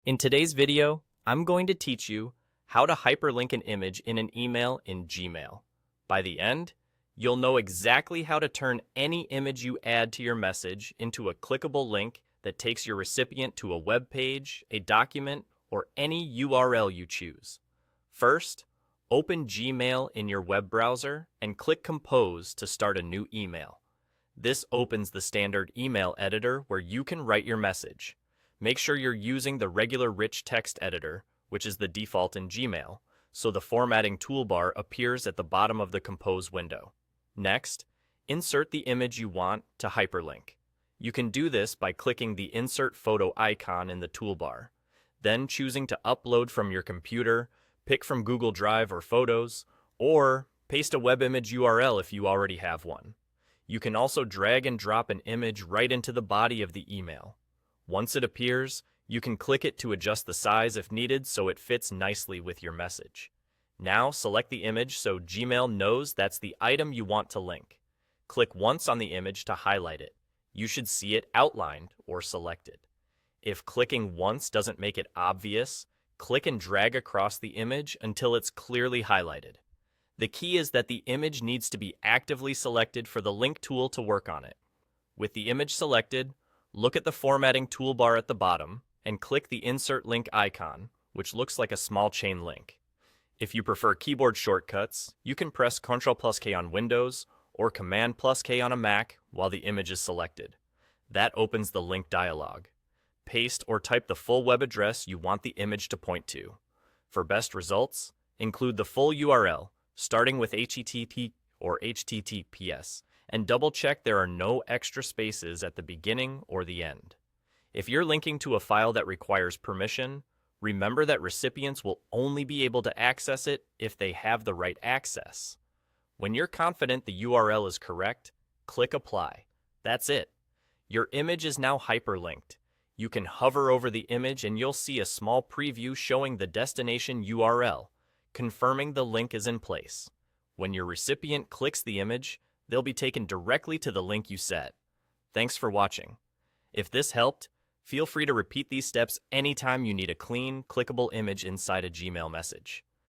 In today's video, I'm going to teach you how to hyperlink an image in an email in Gmail. By the end, you'll know exactly how to turn any image you add to your message into a clickable link that takes your recipient to a web page, a document, or any URL you choose. First, open Gmail in your web browser and click Compose to start a new email. This opens the standard email editor where you can write your message. Make sure you're using the regular rich text editor, which is the default in Gmail, so the formatting toolbar appears at the bottom of the Compose window. Next, insert the image you want to hyperlink. You can do this by clicking the Insert Photo icon in the toolbar, then choosing to upload from your computer, pick from Google Drive or Photos, or paste a web image URL if you already have one. You can also drag and drop an image right into the body of the email. Once it appears, you can click it to adjust the size if needed so it fits nicely with your message. Now select the image so Gmail knows that's the item you want to link. Click once on the image to highlight it. You should see it outlined or selected. If clicking once doesn't make it obvious, click and drag across the image until it's clearly highlighted. The key is that the image needs to be actively selected for the link tool to work on it. With the image selected, look at the formatting toolbar at the bottom and click the Insert Link icon, which looks like a small chain link. If you prefer keyboard shortcuts, you can press Ctrl+K on Windows or Command+K on a Mac while the image is selected. That opens the link dialog. Paste or type the full web address you want the image to point to. For best results, include the full URL, starting with HTTP or HTTPS, and double-check there are no extra spaces at the beginning or the end. If you're linking to a file that requires permission, remember that recipients will only be able to access it if they have the right access. When you're confident the URL is correct, click Apply. That's it. Your image is now hyperlinked. You can hover over the image and you'll see a small preview showing the destination URL, confirming the link is in place. When your recipient clicks the image, they'll be taken directly to the link you set. Thanks for watching. If this helped, feel free to repeat these steps anytime you need a clean, clickable image inside a Gmail message.